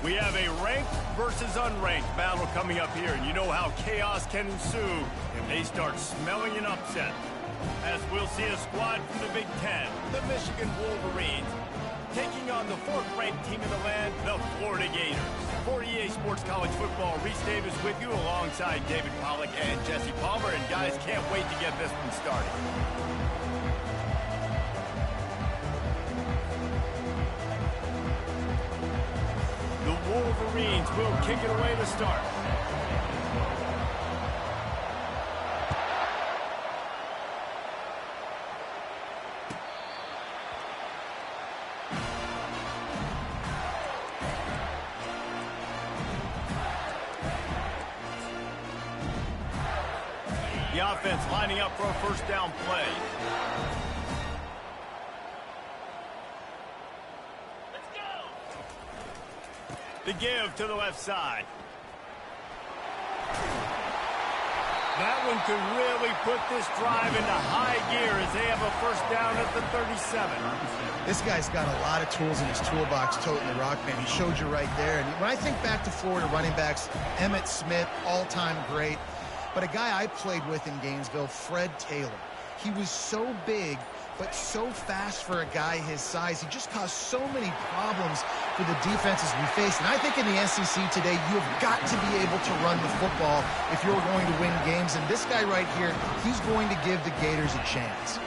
We have a ranked versus unranked battle coming up here, and you know how chaos can ensue if they start smelling an upset. As we'll see a squad from the Big Ten, the Michigan Wolverines, taking on the fourth-ranked team in the land, the Florida Gators. For EA Sports College Football, Reese Davis with you alongside David Pollack and Jesse Palmer. And guys, can't wait to get this one started. The Wolverines will kick it away to start. The offense lining up for a first down play. Let's go! The give to the left side. That one could really put this drive into high gear as they have a first down at the 37. This guy's got a lot of tools in his toolbox, toting the rock, man. He showed you right there. And when I think back to Florida running backs, Emmitt Smith, all-time great. But a guy I played with in Gainesville, Fred Taylor, he was so big, but so fast for a guy his size. He just caused so many problems for the defenses we faced. And I think in the SEC today, you've got to be able to run the football if you're going to win games. And this guy right here, he's going to give the Gators a chance.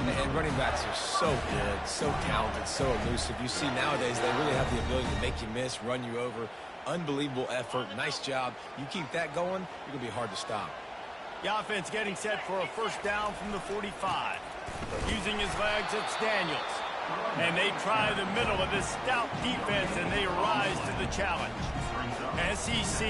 And running backs are so good, so talented, so elusive. You see nowadays they really have the ability to make you miss, run you over. Unbelievable effort. Nice job. You keep that going, you're going to be hard to stop. The offense getting set for a first down from the 45. Using his legs, it's Daniels. And they try the middle of this stout defense, and they rise to the challenge. SEC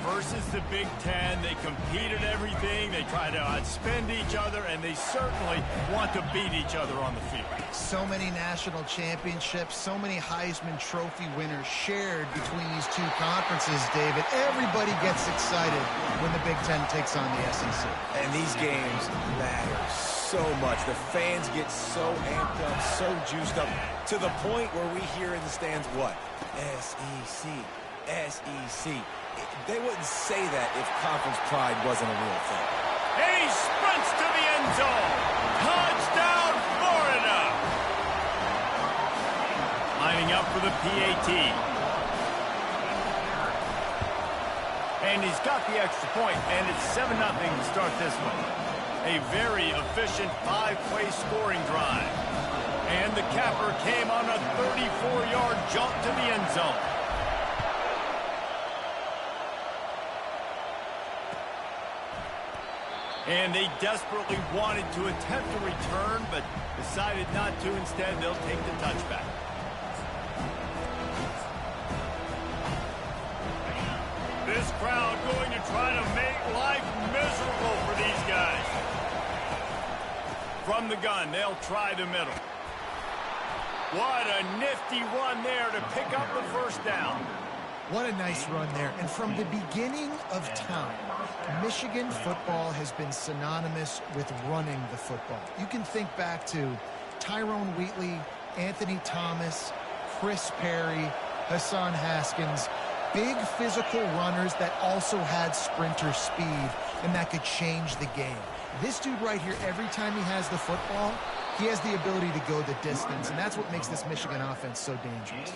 versus the Big Ten. They compete at everything. They try to outspend each other, and they certainly want to beat each other on the field. So many national championships, so many Heisman Trophy winners shared between these two conferences, David. Everybody gets excited when the Big Ten takes on the SEC. And these games matter so much. The fans get so amped up, so juiced up, to the point where we hear in the stands, what? SEC. SEC. They wouldn't say that if conference pride wasn't a real thing. And he sprints to the end zone. Touchdown, Florida! Lining up for the PAT. And he's got the extra point, and it's 7-0 to start this one. A very efficient 5-play scoring drive. And the capper came on a 34-yard jump to the end zone. And they desperately wanted to attempt a return, but decided not to. Instead, they'll take the touchback. This crowd going to try to make life miserable for these guys. From the gun, they'll try the middle. What a nifty run there to pick up the first down. What a nice run there. And from the beginning of time, Michigan football has been synonymous with running the football. You can think back to Tyrone Wheatley, Anthony Thomas, Chris Perry, Hassan Haskins, big physical runners that also had sprinter speed and that could change the game. This dude right here, every time he has the football, he has the ability to go the distance, and that's what makes this Michigan offense so dangerous.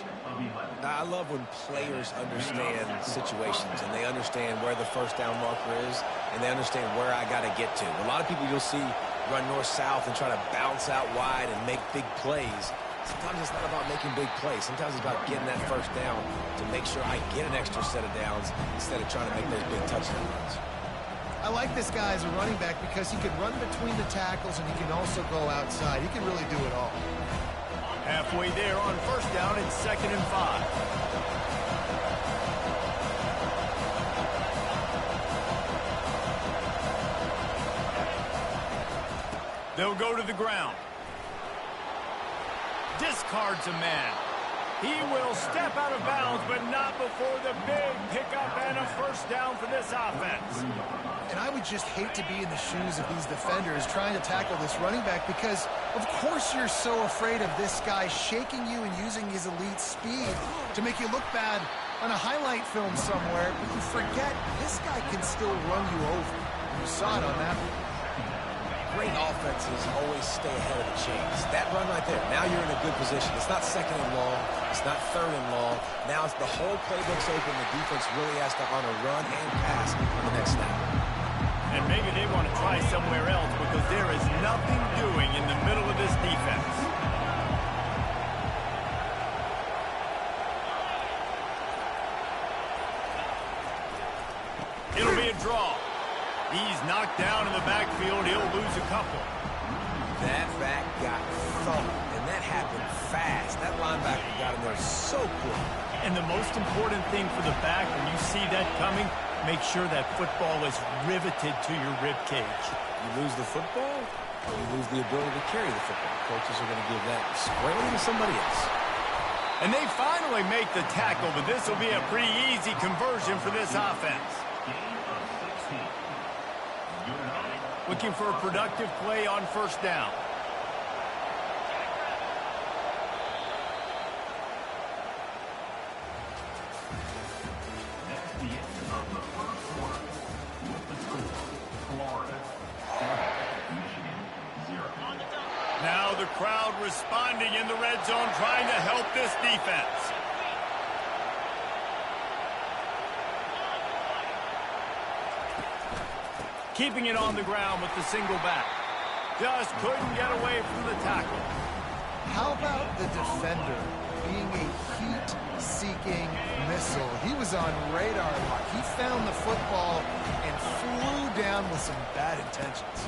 I love when players understand situations and they understand where the first down marker is and they understand where I got to get to. A lot of people you'll see run north-south and try to bounce out wide and make big plays. Sometimes it's not about making big plays. Sometimes it's about getting that first down to make sure I get an extra set of downs instead of trying to make those big touchdown runs. I like this guy as a running back because he can run between the tackles and he can also go outside. He can really do it all. Halfway there on first down, it's 2nd and 5. They'll go to the ground. Discards a man. He will step out of bounds, but not before the big pickup and a first down for this offense. And I would just hate to be in the shoes of these defenders trying to tackle this running back because, of course, you're so afraid of this guy shaking you and using his elite speed to make you look bad on a highlight film somewhere, but you forget this guy can still run you over. You saw it on that one. Great offenses always stay ahead of the chains. That run right there, now you're in a good position. It's not second and long. It's not third and long. Now it's the whole playbook's open. The defense really has to honor run and pass on the next snap. And maybe they want to try somewhere else because there is nothing doing in the middle of this defense. It'll be a draw. He's knocked down in the backfield. He'll lose a couple. That back got thumped, and that happened fast. That linebacker got in there so quick. And the most important thing for the back, when you see that coming, make sure that football is riveted to your rib cage. You lose the football, or you lose the ability to carry the football. Coaches are going to give that squarely to somebody else. And they finally make the tackle, but this will be a pretty easy conversion for this offense. Looking for a productive play on first down. Now the crowd responding in the red zone, trying to help this defense. Keeping it on the ground with the single back. Just couldn't get away from the tackle. How about the defender being a heat-seeking missile? He was on radar lock. He found the football and flew down with some bad intentions.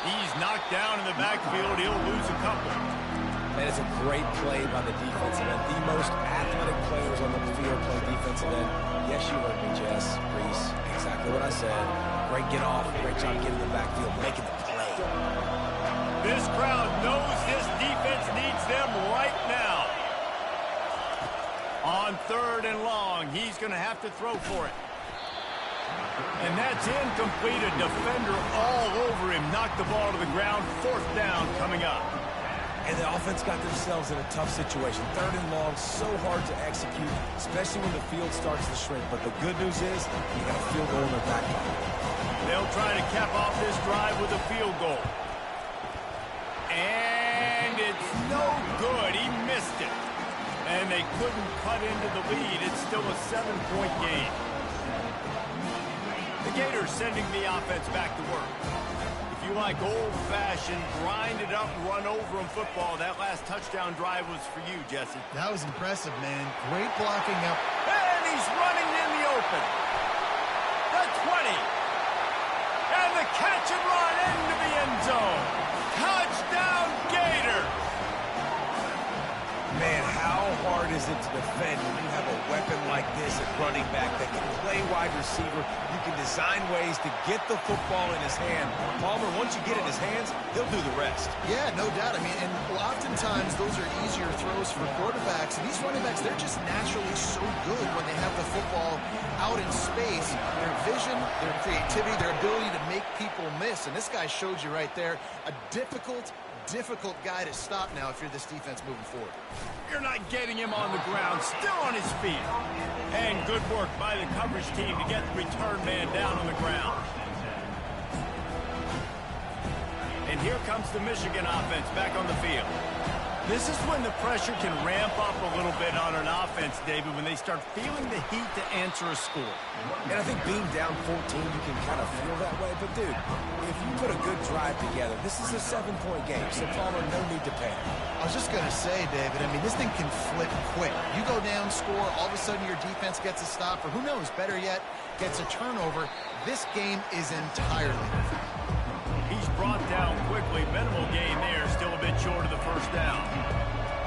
He's knocked down in the backfield. He'll lose a couple. That is a great play by the defensive end. The most athletic players on the field play defensive end. Yes, you heard me, Jess, Reese. Exactly what I said. Great get off. Great job getting in the backfield, making the play. This crowd knows this defense needs them right now. On third and long, he's going to have to throw for it. And that's incomplete. A defender all over him. Knocked the ball to the ground. Fourth down coming up. And the offense got themselves in a tough situation. Third and long, so hard to execute, especially when the field starts to shrink. But the good news is, you got a field goal in their back pocket. They'll try to cap off this drive with a field goal. And it's no good. He missed it. And they couldn't cut into the lead. It's still a 7-point game. The Gators sending the offense back to work. If you like old-fashioned, grind-it-up, run-over-'em football, that last touchdown drive was for you, Jesse. That was impressive, man. Great blocking up. And he's running in the open. The 20. And the catch and run into the end zone. Touchdown, Gators. Man, how hard is it to defend when you have a weapon like this at running back that can play wide receiver? You can design ways to get the football in his hand. Palmer, once you get it in his hands, he'll do the rest. Yeah, no doubt. I mean, and oftentimes those are easier throws for quarterbacks. And these running backs, they're just naturally so good when they have the football out in space. Their vision, their creativity, their ability to make people miss. And this guy showed you right there a difficult guy to stop now if you're this defense moving forward. You're not getting him on the ground, still on his feet. And good work by the coverage team to get the return man down on the ground. And here comes the Michigan offense back on the field. This is when the pressure can ramp up a little bit on an offense, David, when they start feeling the heat to answer a score. And I think being down 14, you can kind of feel that way. But, dude, if you put a good drive together, this is a 7-point game, so Palmer, no need to panic. I was just going to say, David, I mean, this thing can flip quick. You go down, score, all of a sudden your defense gets a stop, or who knows, better yet, gets a turnover. This game is entirely different. He's brought down quickly. Minimal gain there, still a bit short of the first down.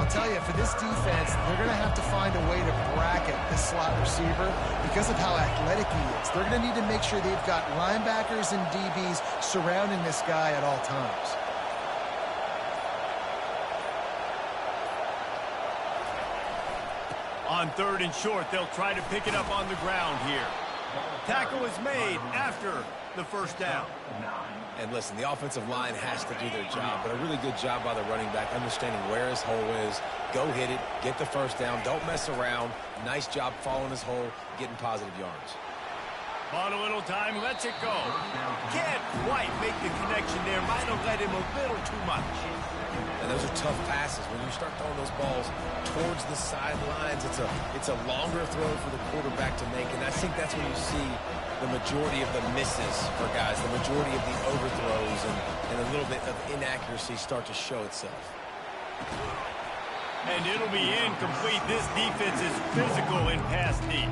I'll tell you, for this defense, they're going to have to find a way to bracket this slot receiver because of how athletic he is. They're going to need to make sure they've got linebackers and DBs surrounding this guy at all times. On 3rd and short, they'll try to pick it up on the ground here. Tackle is made after the first down. And listen, the offensive line has to do their job, but a really good job by the running back, understanding where his hole is. Go hit it, get the first down, don't mess around. Nice job following his hole, getting positive yards. Bought a little time, lets it go. Can't quite make the connection there. Might have led him a little too much. And those are tough passes. When you start throwing those balls towards the sidelines, it's a longer throw for the quarterback to make. And I think that's when you see the majority of the misses for guys, the majority of the overthrows and a little bit of inaccuracy start to show itself. And it'll be incomplete. This defense is physical in pass deep.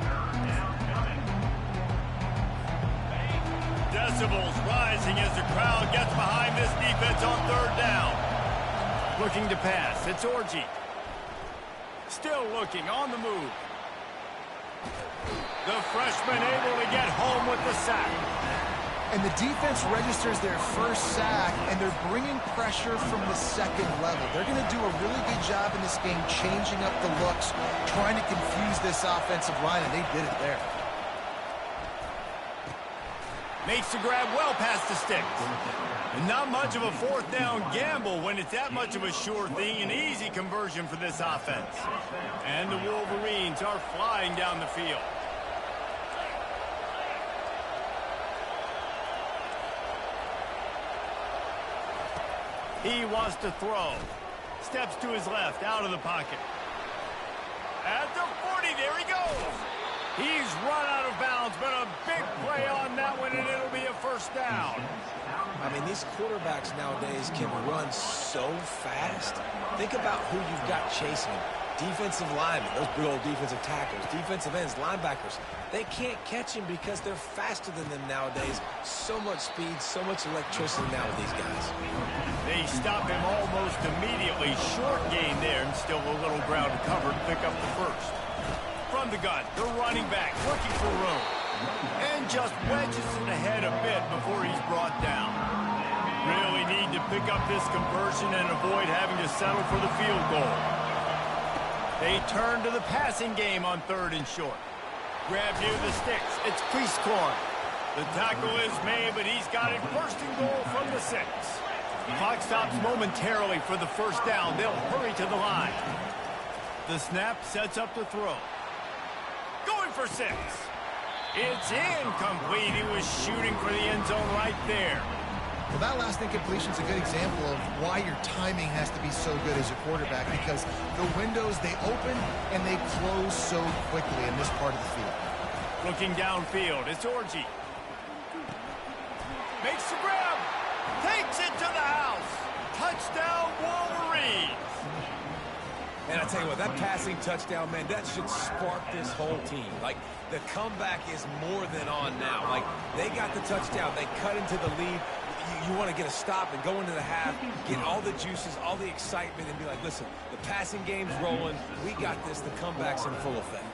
Decibels rising as the crowd gets behind this defense on 3rd down. Looking to pass. It's Orji. Still looking on the move. The freshman able to get home with the sack. And the defense registers their first sack, and they're bringing pressure from the 2nd level. They're going to do a really good job in this game changing up the looks, trying to confuse this offensive line, and they did it there. Makes the grab well past the sticks. And not much of a 4th down gamble when it's that much of a sure thing. An easy conversion for this offense. And the Wolverines are flying down the field. He wants to throw. Steps to his left, out of the pocket. At the 40, there he goes. He's run out of bounds, but a big play on that one, and it'll be a first down. I mean, these quarterbacks nowadays can run so fast. Think about who you've got chasing them. Defensive linemen, those big old defensive tackles, defensive ends, linebackers. They can't catch him because they're faster than them nowadays. So much speed, so much electricity now with these guys. They stop him almost immediately. Short gain there, and still a little ground to cover to pick up the first. From the gun, the running back looking for room. And just wedges it ahead a bit before he's brought down. Really need to pick up this conversion and avoid having to settle for the field goal. They turn to the passing game on 3rd and short. Grab near the sticks. It's Priestkorn. The tackle is made, but he's got it 1st and goal from the 6. Clock stops momentarily for the first down. They'll hurry to the line. The snap sets up the throw. Going for 6. It's incomplete. He was shooting for the end zone right there. Well, that last incompletion is a good example of why your timing has to be so good as a quarterback, because the windows, they open and they close so quickly in this part of the field. Looking downfield, it's Orji. Makes the grab. Takes it to the house. Touchdown, Wolverines. And I tell you what, that passing touchdown, man, that should spark this whole team. Like, the comeback is more than on now. Like, they got the touchdown. They cut into the lead. You want to get a stop and go into the half, get all the juices, all the excitement, and be like, listen, the passing game's rolling. We got this. The comeback's in full effect.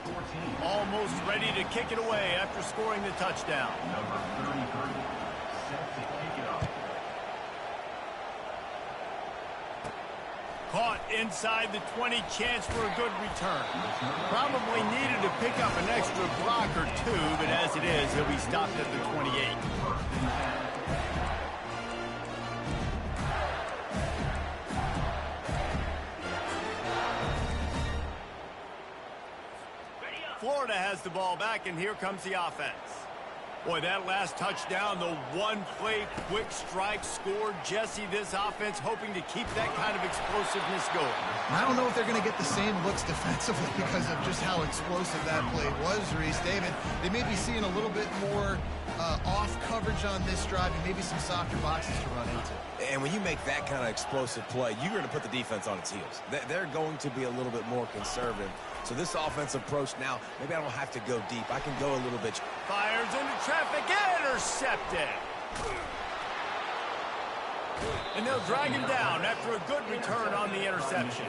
Almost ready to kick it away after scoring the touchdown. Caught inside the 20, chance for a good return. Probably needed to pick up an extra block or two, but as it is, he'll be stopped at the 28. Florida has the ball back, and here comes the offense. Boy, that last touchdown, the one-play quick strike scored. Jesse, this offense hoping to keep that kind of explosiveness going. I don't know if they're going to get the same looks defensively because of just how explosive that play was, Reese. David, they may be seeing a little bit more off coverage on this drive and maybe some softer boxes to run into. And when you make that kind of explosive play, you're going to put the defense on its heels. They're going to be a little bit more conservative. So this offensive approach now, maybe I don't have to go deep. I can go a little bit. Fires into traffic, intercepted. And they'll drag him down after a good return on the interception.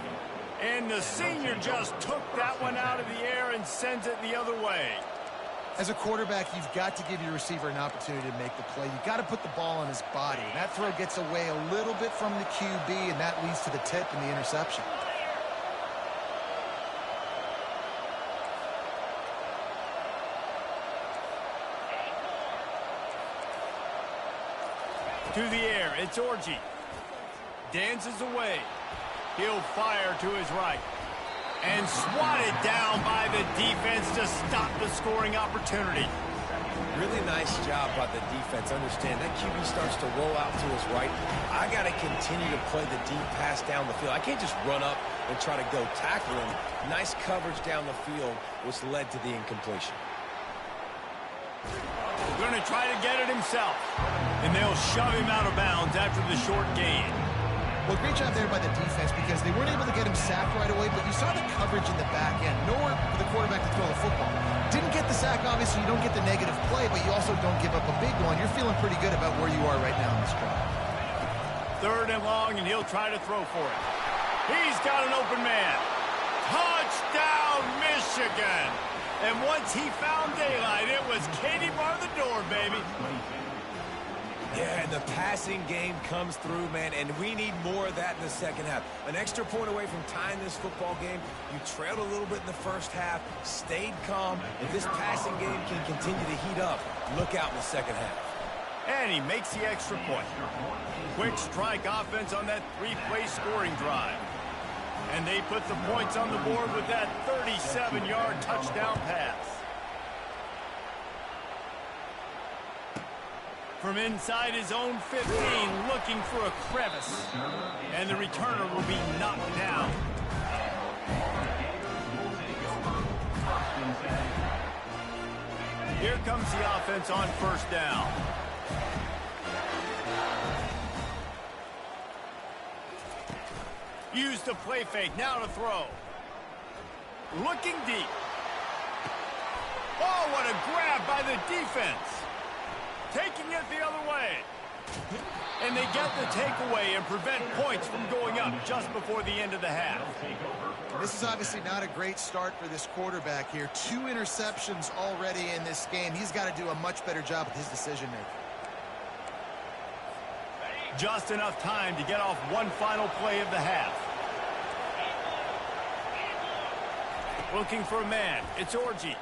And the senior just took that one out of the air and sends it the other way. As a quarterback, you've got to give your receiver an opportunity to make the play. You've got to put the ball on his body. That throw gets away a little bit from the QB, and that leads to the tip and the interception. To the air, it's Orji. Dances away. He'll fire to his right. And swatted down by the defense to stop the scoring opportunity. Really nice job by the defense. Understand, that QB starts to roll out to his right. I got to continue to play the deep pass down the field. I can't just run up and try to go tackle him. Nice coverage down the field, which led to the incompletion. Going to try to get it himself. And they'll shove him out of bounds after the short gain. Well, great job there by the defense because they weren't able to get him sacked right away, but you saw the coverage in the back end. Nowhere for the quarterback to throw the football. Didn't get the sack, obviously. You don't get the negative play, but you also don't give up a big one. You're feeling pretty good about where you are right now in this drive. 3rd and long, and he'll try to throw for it. He's got an open man. Touchdown, Michigan! And once he found daylight, it was Katie bar the door, baby. Yeah, and the passing game comes through, man, and we need more of that in the second half. An extra point away from tying this football game. You trailed a little bit in the first half, stayed calm. If this passing game can continue to heat up, look out in the second half. And he makes the extra point. Quick strike offense on that 3-play scoring drive. And they put the points on the board with that 37-yard touchdown pass. From inside his own 15, looking for a crevice. And the returner will be knocked down. Here comes the offense on 1st down. Use the play fake, now to throw. Looking deep. Oh, what a grab by the defense. Taking it the other way. And they get the takeaway and prevent points from going up just before the end of the half. This is obviously not a great start for this quarterback here. 2 interceptions already in this game. He's got to do a much better job with his decision-making. Just enough time to get off one final play of the half. Looking for a man. It's Orji.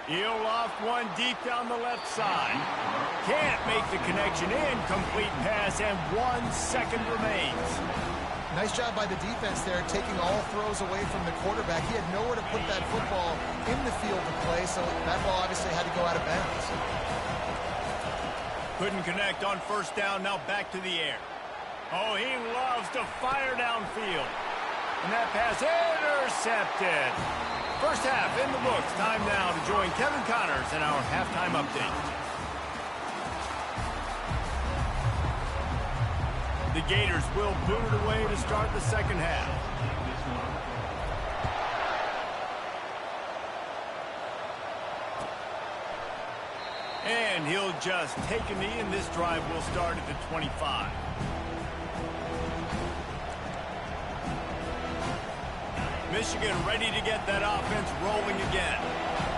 He'll loft one deep down the left side. Can't make the connection. Incomplete pass, and 1 second remains. Nice job by the defense there, taking all throws away from the quarterback. He had nowhere to put that football in the field to play, so that ball obviously had to go out of bounds. Couldn't connect on 1st down, now back to the air. Oh, he loves to fire downfield. And that pass intercepted. First half in the books. Time now to join Kevin Connors in our halftime update. The Gators will boot it away to start the second half. And he'll just take a knee, and this drive will start at the 25. Michigan ready to get that offense rolling again.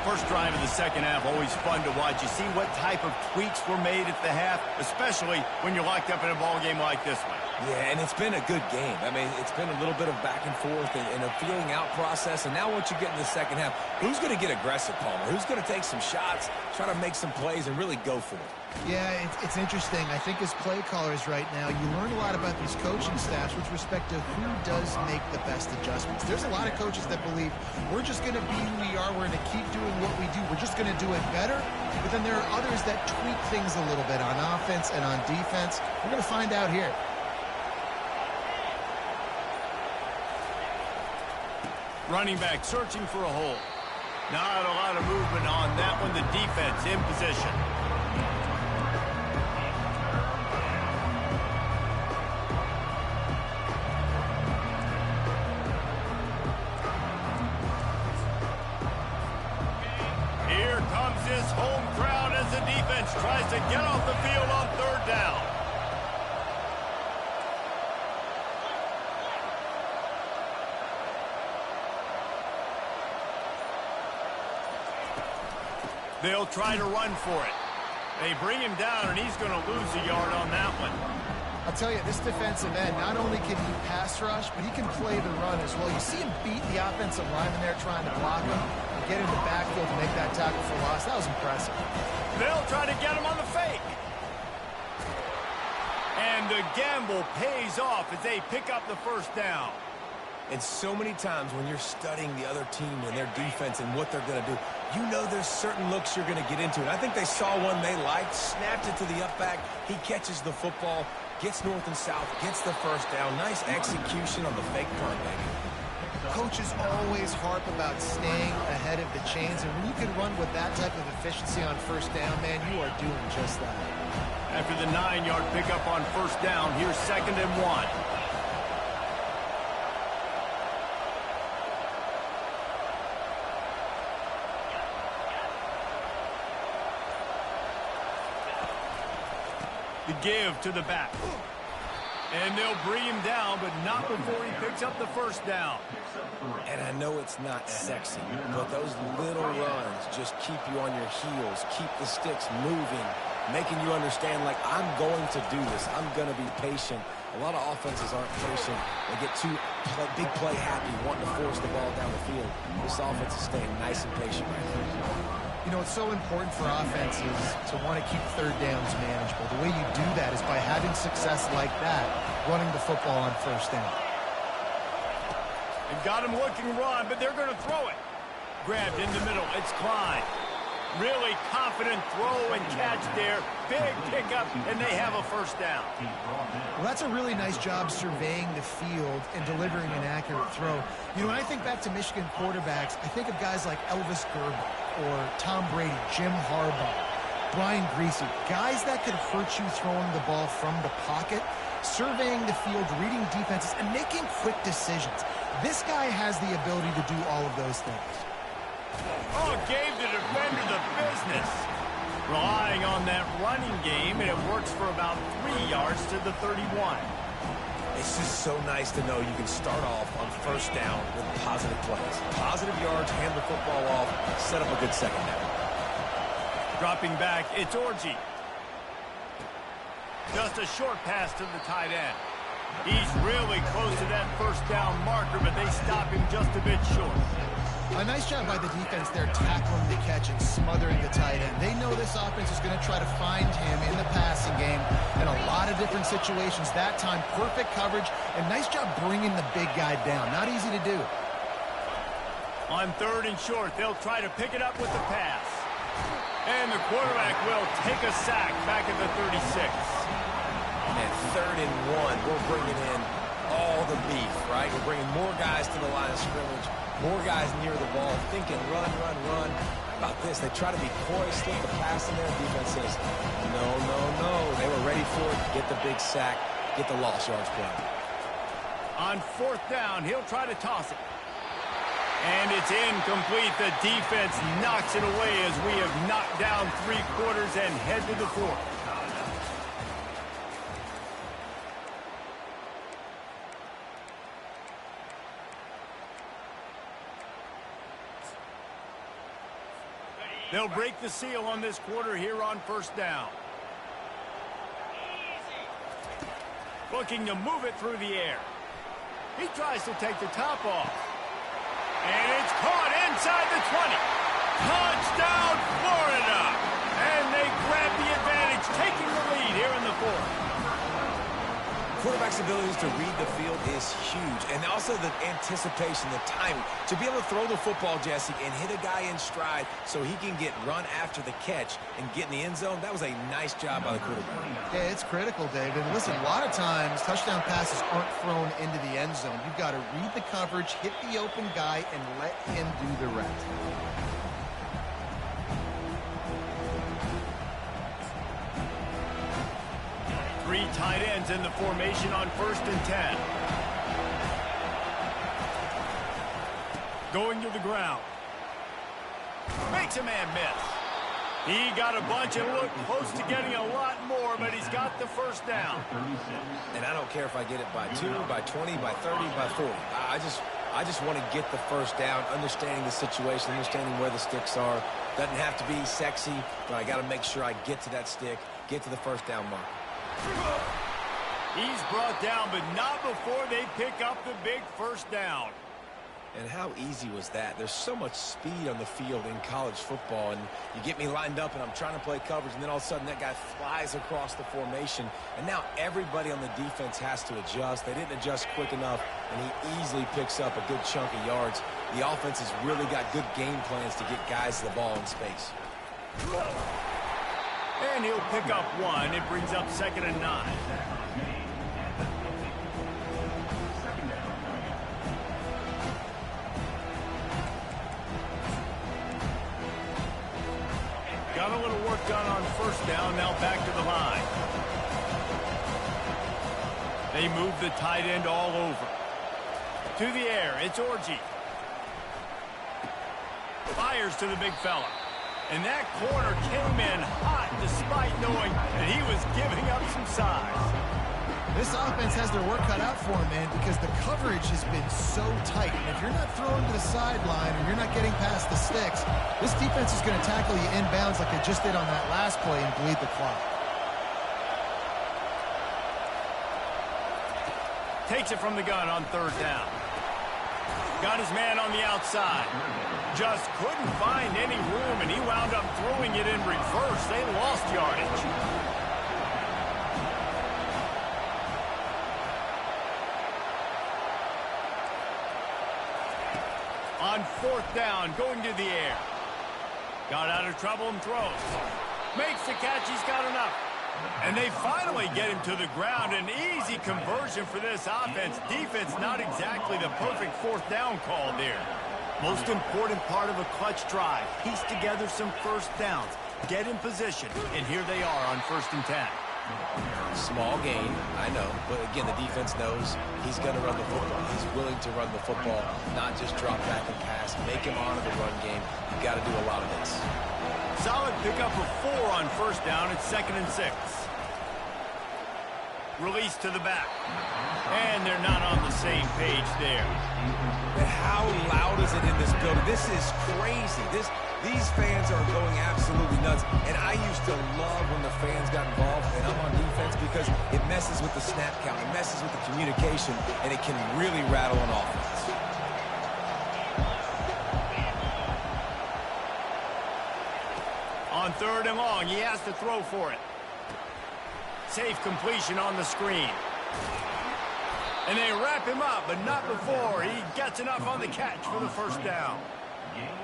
First drive of the second half, always fun to watch. You see what type of tweaks were made at the half, especially when you're locked up in a ball game like this one. Yeah, and it's been a good game. I mean, it's been a little bit of back and forth and a feeling out process. And now once you get in the second half, who's going to get aggressive, Palmer? Who's going to take some shots, try to make some plays, and really go for it? Yeah, it's interesting. I think as play callers right now, you learn a lot about these coaching staffs with respect to who does make the best adjustments. There's a lot of coaches that believe we're just going to be who we are. We're going to keep doing what we do. We're just going to do it better. But then there are others that tweak things a little bit on offense and on defense. We're going to find out here. Running back searching for a hole. Not a lot of movement on that one. The defense in position. Here comes this home crowd as the defense tries to get off the field on 3rd down. They'll try to run for it. They bring him down, and he's going to lose a yard on that one. I'll tell you, this defensive end, not only can he pass rush, but he can play the run as well. You see him beat the offensive lineman there trying to block him and get in the backfield to make that tackle for loss. That was impressive. They'll try to get him on the fake. And the gamble pays off as they pick up the first down. And so many times when you're studying the other team and their defense and what they're going to do, you know there's certain looks you're going to get into. And I think they saw one they liked, snapped it to the up back. He catches the football, gets north and south, gets the first down. Nice execution on the fake punt, baby. Coaches always harp about staying ahead of the chains, and when you can run with that type of efficiency on first down, man, you are doing just that. After the 9-yard pickup on first down, here's 2nd and 1. The give to the back. And they'll bring him down, but not before he picks up the first down. And I know it's not sexy, but those little runs just keep you on your heels, keep the sticks moving, making you understand, like, I'm going to do this. I'm going to be patient. A lot of offenses aren't patient. They get too big play happy, wanting to force the ball down the field. This offense is staying nice and patient right now. You know, it's so important for offenses to want to keep third downs manageable. The way you do that is by having success like that, running the football on first down. They've got him looking run, but they're going to throw it. Grabbed in the middle. It's Klein. Really confident throw and catch there. Big pickup, and they have a first down. Well, that's a really nice job surveying the field and delivering an accurate throw. You know, when I think back to Michigan quarterbacks, I think of guys like Elvis Gerber or Tom Brady, Jim Harbaugh, Brian Griese, guys that could hurt you throwing the ball from the pocket, surveying the field, reading defenses, and making quick decisions. This guy has the ability to do all of those things. Oh, gave the defender the business. Relying on that running game, and it works for about 3 yards to the 31. It's just so nice to know you can start off on first down with positive plays. Positive yards, hand the football off, set up a good second down. Dropping back, it's Orji. Just a short pass to the tight end. He's really close to that first down marker, but they stop him just a bit short. A nice job by the defense there, tackling the catch and smothering the tight end. They know this offense is going to try to find him in the passing game in a lot of different situations. That time, perfect coverage, and nice job bringing the big guy down. Not easy to do. On 3rd and short, they'll try to pick it up with the pass. And the quarterback will take a sack back at the 36. And 3rd and 1, we're bringing in all the beef, right? We're bringing more guys to the line of scrimmage. More guys near the ball, thinking run, run, run. How about this? They try to be coy, slip the pass in there. Defense says, no, no, no. They were ready for it. Get the big sack. Get the lost yards play. On 4th down, he'll try to toss it. And it's incomplete. The defense knocks it away as we have knocked down 3 quarters and head to the 4th. They'll break the seal on this quarter here on first down. Looking to move it through the air. He tries to take the top off. And it's caught inside the 20. Touchdown, Florida! And they grab the advantage, taking the lead here in the 4th. Quarterback's abilities to read the field is huge. And also the anticipation, the timing. To be able to throw the football, Jesse, and hit a guy in stride so he can get run after the catch and get in the end zone, that was a nice job by the quarterback. Yeah, it's critical, David. Listen, a lot of times touchdown passes aren't thrown into the end zone. You've got to read the coverage, hit the open guy, and let him do the rest. Three tight ends in the formation on 1st and 10. Going to the ground. Makes a man miss. He got a bunch and looked close to getting a lot more, but he's got the first down. And I don't care if I get it by 2, by 20, by 30, by 40. I just want to get the first down, understanding the situation, understanding where the sticks are. Doesn't have to be sexy, but I got to make sure I get to that stick, get to the first down mark. He's brought down, but not before they pick up the big first down. And how easy was that? There's so much speed on the field in college football, and you get me lined up and I'm trying to play coverage, and then all of a sudden that guy flies across the formation, and now everybody on the defense has to adjust. They didn't adjust quick enough, and he easily picks up a good chunk of yards. The offense has really got good game plans to get guys the ball in space. And he'll pick up one. It brings up 2nd and 9. Got a little work done on 1st down, now back to the line. They move the tight end all over. To the air, it's Orji. Fires to the big fella. And that corner came in hot despite knowing that he was giving up some size. This offense has their work cut out for them, man, because the coverage has been so tight. And if you're not throwing to the sideline or you're not getting past the sticks, this defense is going to tackle you inbounds like they just did on that last play and bleed the clock. Takes it from the gun on 3rd down. Got his man on the outside. Just couldn't find any room, and he wound up throwing it in reverse. They lost yardage. On 4th down, going to the air. Got out of trouble and throws. Makes the catch, he's got enough. And they finally get him to the ground. An easy conversion for this offense. Defense, not exactly the perfect 4th down call there. Most important part of a clutch drive. Piece together some 1st downs. Get in position. And here they are on 1st and 10. Small gain, I know. But again, the defense knows he's going to run the football. He's willing to run the football, not just drop back and pass. Make him honor the run game. You've got to do a lot of this. Solid pickup of 4 on 1st down. It's 2nd and 6. Release to the back. And they're not on the same page there. How loud is it in this building? This is crazy. These fans are going absolutely nuts. And I used to love when the fans got involved and I'm on defense because it messes with the snap count. It messes with the communication, and it can really rattle an offense. On 3rd and long, he has to throw for it. Safe completion on the screen. And they wrap him up, but not before he gets enough on the catch for the 1st down.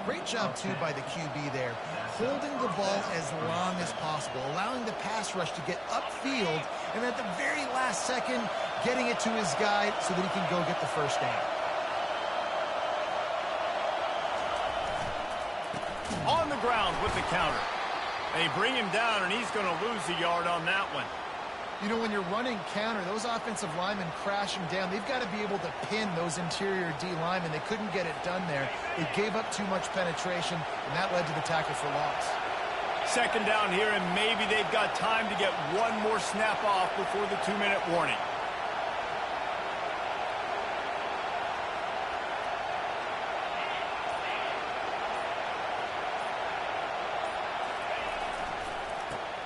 Great job, too, by the QB there, holding the ball as long as possible, allowing the pass rush to get upfield, and at the very last second, getting it to his guy so that he can go get the 1st down. On the ground with the counter. They bring him down, and he's going to lose a yard on that one. You know, when you're running counter, those offensive linemen crashing down, they've got to be able to pin those interior D linemen. They couldn't get it done there. They gave up too much penetration, and that led to the tackle for loss. 2nd down here, and maybe they've got time to get one more snap off before the 2-minute warning.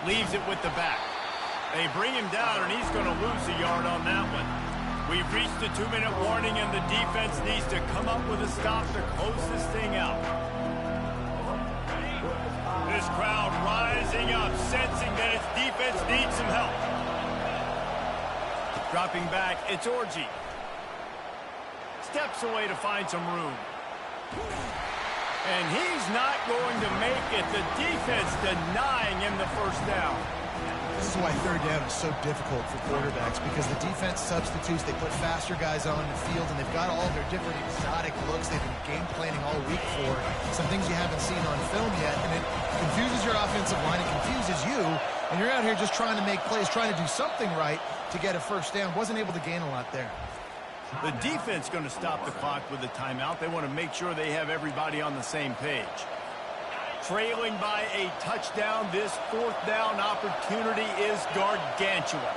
Leaves it with the back. They bring him down, and he's going to lose a yard on that one. We've reached the 2-minute warning, and the defense needs to come up with a stop to close this thing out. This crowd rising up, sensing that its defense needs some help. Dropping back, it's Orji. Steps away to find some room. And he's not going to make it. The defense denying him the 1st down. This is why 3rd down is so difficult for quarterbacks, because the defense substitutes. They put faster guys on the field, and they've got all their different exotic looks they've been game planning all week for. Some things you haven't seen on film yet, and it confuses your offensive line. It confuses you, and you're out here just trying to make plays, trying to do something right to get a 1st down. Wasn't able to gain a lot there. The defense going to stop the clock with a timeout. They want to make sure they have everybody on the same page. Trailing by a touchdown, this 4th down opportunity is gargantuan.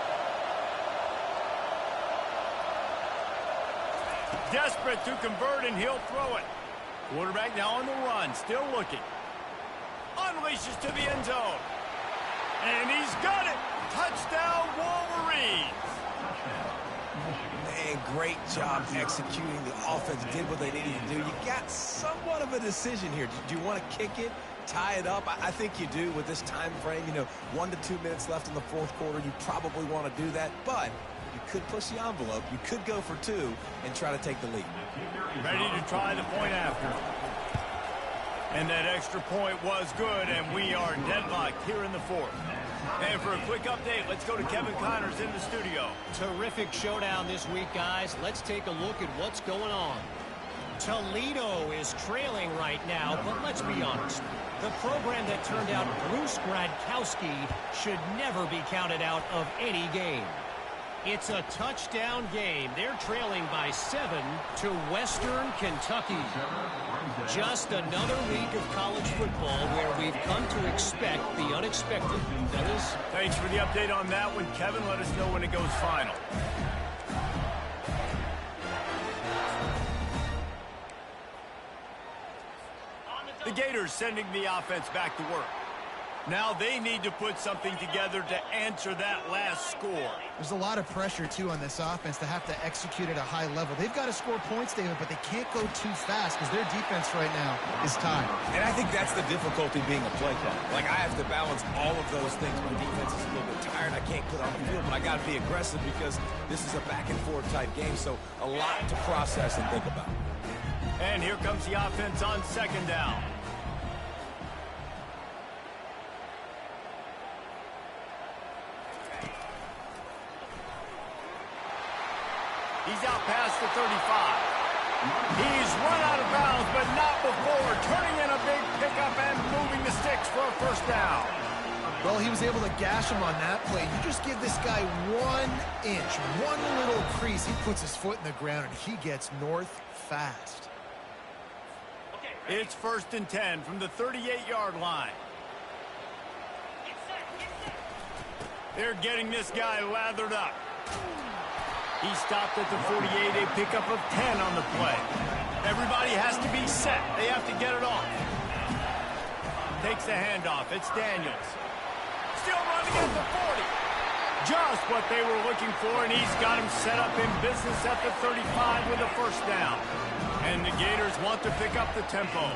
Desperate to convert, and he'll throw it. Quarterback now on the run, still looking. Unleashes to the end zone. And he's got it. Touchdown, Wolverines. Man, great job executing. The offense did what they needed to do. You got somewhat of a decision here. Do you want to kick it, tie it up? I think you do with this time frame. 1 to 2 minutes left in the fourth quarter. You probably want to do that, but you could push the envelope. You could go for 2 and try to take the lead. Ready to try the point after. And that extra point was good, and we are deadlocked here in the fourth. And for a quick update, let's go to Kevin Connors in the studio. Terrific showdown this week, guys. Let's take a look at what's going on. Toledo is trailing right now, but let's be honest. The program that turned out Bruce Gradkowski should never be counted out of any game. It's a touchdown game. They're trailing by 7 to Western Kentucky. Just another week of college football where we've come to expect the unexpected. Dennis? Thanks for the update on that one, Kevin. Let us know when it goes final. The Gators sending the offense back to work. Now they need to put something together to answer that last score. There's a lot of pressure, too, on this offense to have to execute at a high level. They've got to score points, David, but they can't go too fast because their defense right now is tired. And I think that's the difficulty being a play caller. Like, I have to balance all of those things. My defense is a little bit tired. I can't put on the field, but I got to be aggressive because this is a back-and-forth type game, so a lot to process and think about. And here comes the offense on second down. He's out past the 35. He's run out of bounds, but not before turning in a big pickup and moving the sticks for a first down. Well, he was able to gash him on that play. You just give this guy 1 inch, one little crease. He puts his foot in the ground, and he gets north fast. It's 1st and 10 from the 38-yard line. They're getting this guy lathered up. He stopped at the 48, a pickup of 10 on the play. Everybody has to be set. They have to get it off. Takes the handoff. It's Daniels. Still running at the 40. Just what they were looking for, and he's got him set up in business at the 35 with a first down. And the Gators want to pick up the tempo.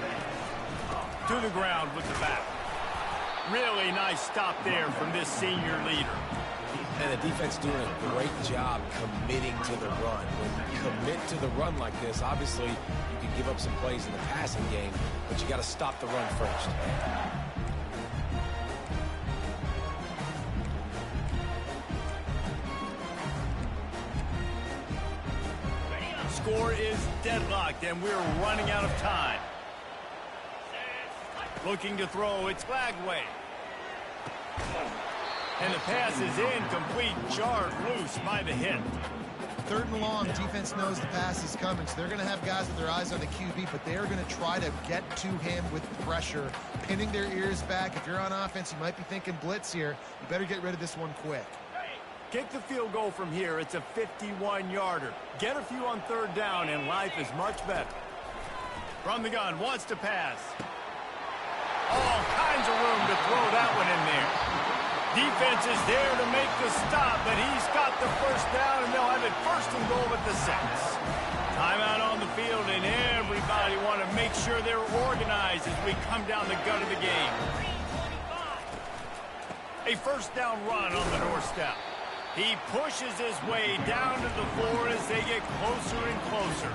To the ground with the back. Really nice stop there from this senior leader. And the defense doing a great job committing to the run. When you commit to the run like this, obviously you can give up some plays in the passing game, but you got to stop the run first. Score is deadlocked, and we're running out of time. Looking to throw, it's Lagway. And the pass is incomplete, jarred loose by the hit. 3rd and long, defense knows the pass is coming, so they're going to have guys with their eyes on the QB, but they are going to try to get to him with pressure, pinning their ears back. If you're on offense, you might be thinking blitz here. You better get rid of this one quick. Kick the field goal from here. It's a 51-yarder. Get a few on 3rd down, and life is much better. From the gun, wants to pass. All kinds of room to throw that one in there. Defense is there to make the stop, but he's got the first down, and they'll have it 1st and goal at the 6. Timeout on the field, and everybody want to make sure they're organized as we come down the gut of the game. A first down run on the doorstep. He pushes his way down to the 4 as they get closer and closer.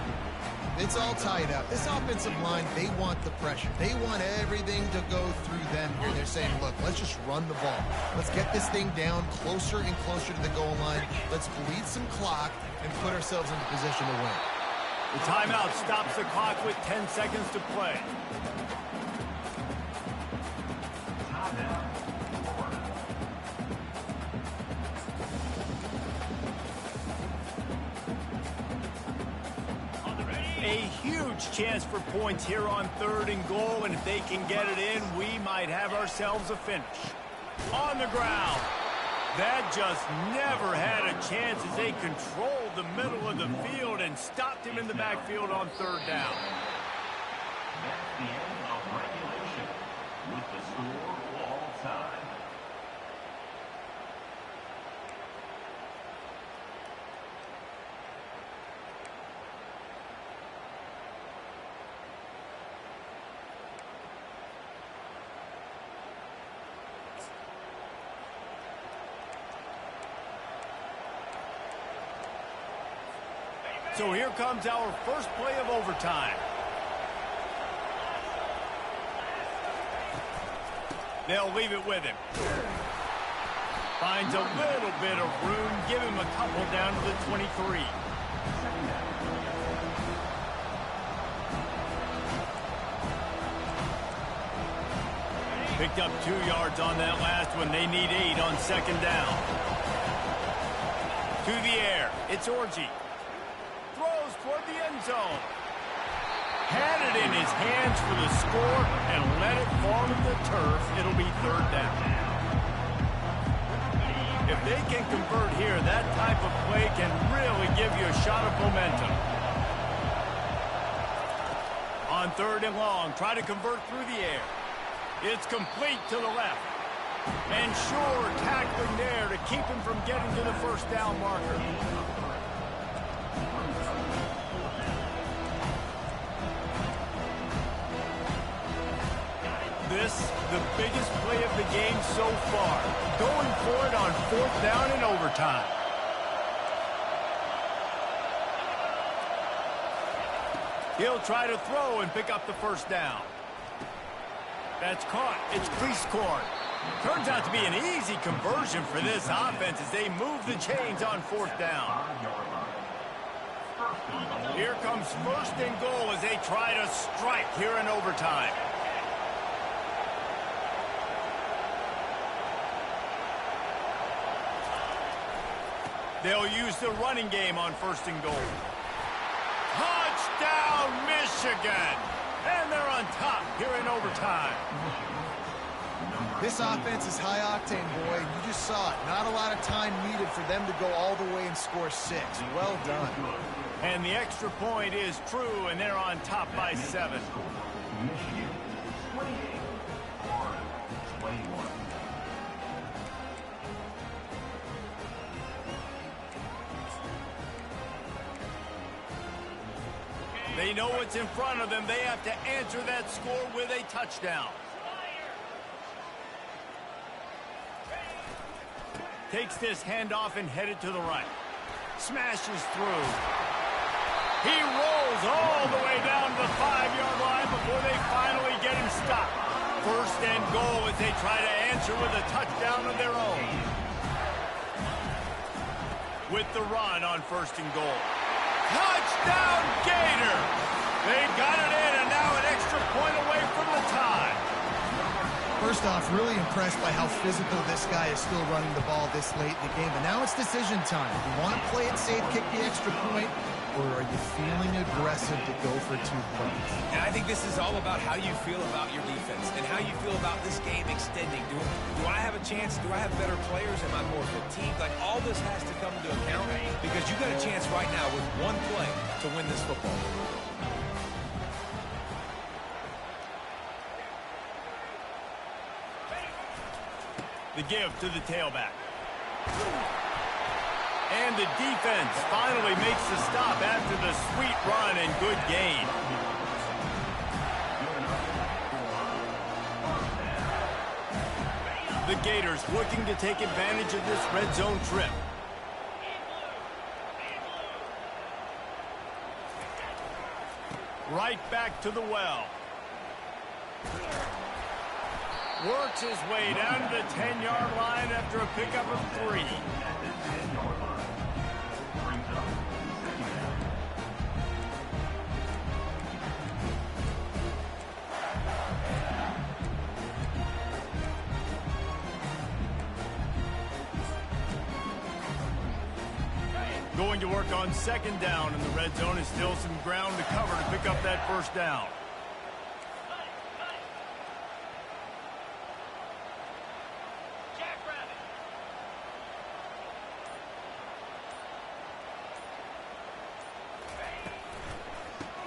It's all tied up. This offensive line, they want the pressure. They want everything to go through them here. They're saying, look, let's just run the ball. Let's get this thing down closer and closer to the goal line. Let's bleed some clock and put ourselves in a position to win. The timeout stops the clock with 10 seconds to play. A huge chance for points here on 3rd and goal, and if they can get it in, we might have ourselves a finish. On the ground. That just never had a chance as they controlled the middle of the field and stopped him in the backfield on 3rd down. That's the end of regulation with the score all time. So here comes our first play of overtime. They'll leave it with him. Finds a little bit of room. Give him a couple down to the 23. Picked up 2 yards on that last one. They need 8 on second down. To the air. It's Orji. Throws toward the end zone. Had it in his hands for the score and let it fall to the turf. It'll be third down. If they can convert here, that type of play can really give you a shot of momentum. On third and long, try to convert through the air. It's complete to the left. And sure tackling there to keep him from getting to the first down marker. This, the biggest play of the game so far. Going for it on fourth down in overtime. He'll try to throw and pick up the first down. That's caught. It's crease court. Turns out to be an easy conversion for this offense as they move the chains on fourth down. Here comes first and goal as they try to strike here in overtime. They'll use the running game on first and goal. Touchdown, Michigan! And they're on top here in overtime. This offense is high octane, boy. You just saw it. Not a lot of time needed for them to go all the way and score 6. Well done. And the extra point is true, and they're on top by 7. Michigan 28, Florida 21. They know what's in front of them. They have to answer that score with a touchdown. Takes this handoff and headed to the right. Smashes through. He rolls all the way down to the 5-yard line before they finally get him stopped. First and goal as they try to answer with a touchdown of their own. With the run on first and goal. Touchdown, Gator! They've got it in, and now an extra point away from the tie. First off, really impressed by how physical this guy is still running the ball this late in the game. But now it's decision time. You want to play it safe, kick the extra point, or are you feeling aggressive to go for 2 points? And I think this is all about how you feel about your defense and how you feel about this game extending. Do I have a chance? Do I have better players? Am I more fatigued? Like, all this has to come into account because you got a chance right now with one play to win this football. The give to the tailback. And the defense finally makes the stop after the sweet run and good gain. The Gators looking to take advantage of this red zone trip. Right back to the well. Works his way down to the 10-yard line after a pickup of 3. Going to work on second down, and the red zone is still some ground to cover to pick up that first down.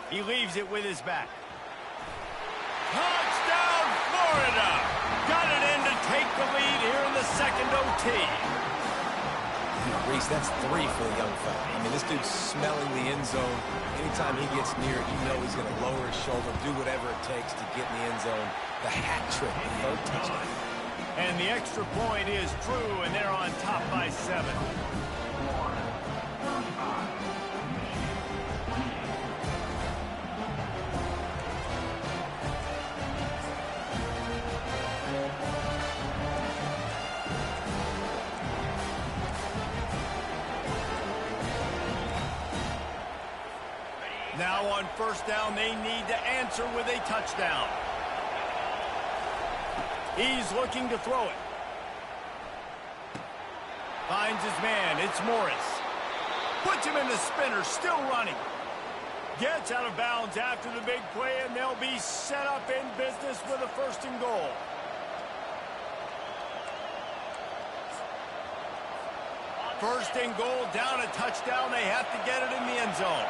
He leaves it with his back. Touchdown, Florida! Got it in to take the lead here in the second OT. Reese, that's 3 for the young fella. I mean, this dude's smelling the end zone. Anytime he gets near it, you know he's going to lower his shoulder, do whatever it takes to get in the end zone. The hat trick, the third touchdown. And the extra point is true, and they're on top by 7. on first down, they need to answer with a touchdown. He's looking to throw it. Finds his man. It's Morris. Puts him in the spinner, still running. Gets out of bounds after the big play, and they'll be set up in business with a 1st and goal. First and goal, down a touchdown. They have to get it in the end zone.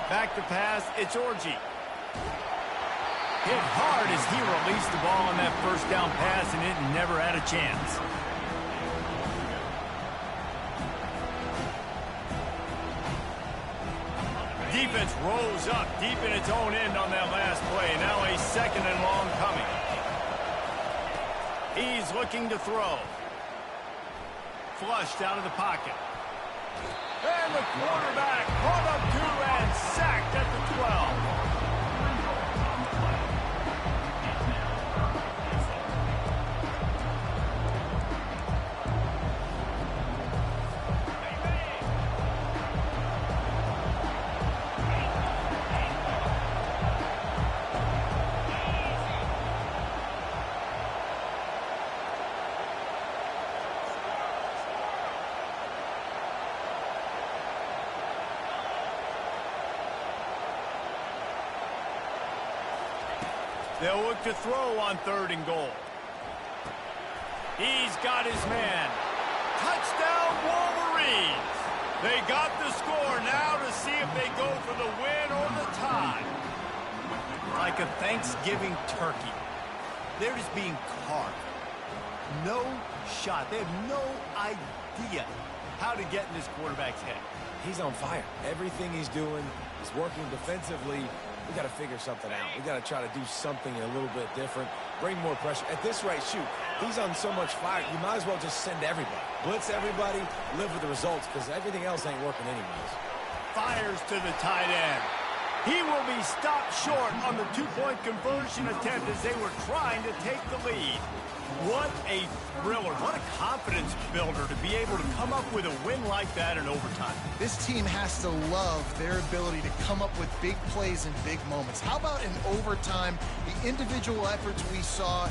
Back to pass, it's Orji. Hit hard as he released the ball on that first down pass, and it never had a chance. Defense rose up deep in its own end on that last play. Now a 2nd and long coming. He's looking to throw. Flushed out of the pocket. And the quarterback caught up to and sacked at the 12. They'll look to throw on 3rd and goal. He's got his man. Touchdown, Wolverines. They got the score now to see if they go for the win or the tie. Like a Thanksgiving turkey. They're just being carved. No shot. They have no idea how to get in this quarterback's head. He's on fire. Everything he's doing is working defensively. We got to figure something out. We got to try to do something a little bit different. Bring more pressure. At this rate, shoot, he's on so much fire, you might as well just send everybody. Blitz everybody, live with the results, because everything else ain't working anyways. Fires to the tight end. He will be stopped short on the 2-point conversion attempt as they were trying to take the lead. What a thriller. What a confidence builder to be able to come up with a win like that in overtime. This team has to love their ability to come up with big plays and big moments. How about in overtime, the individual efforts we saw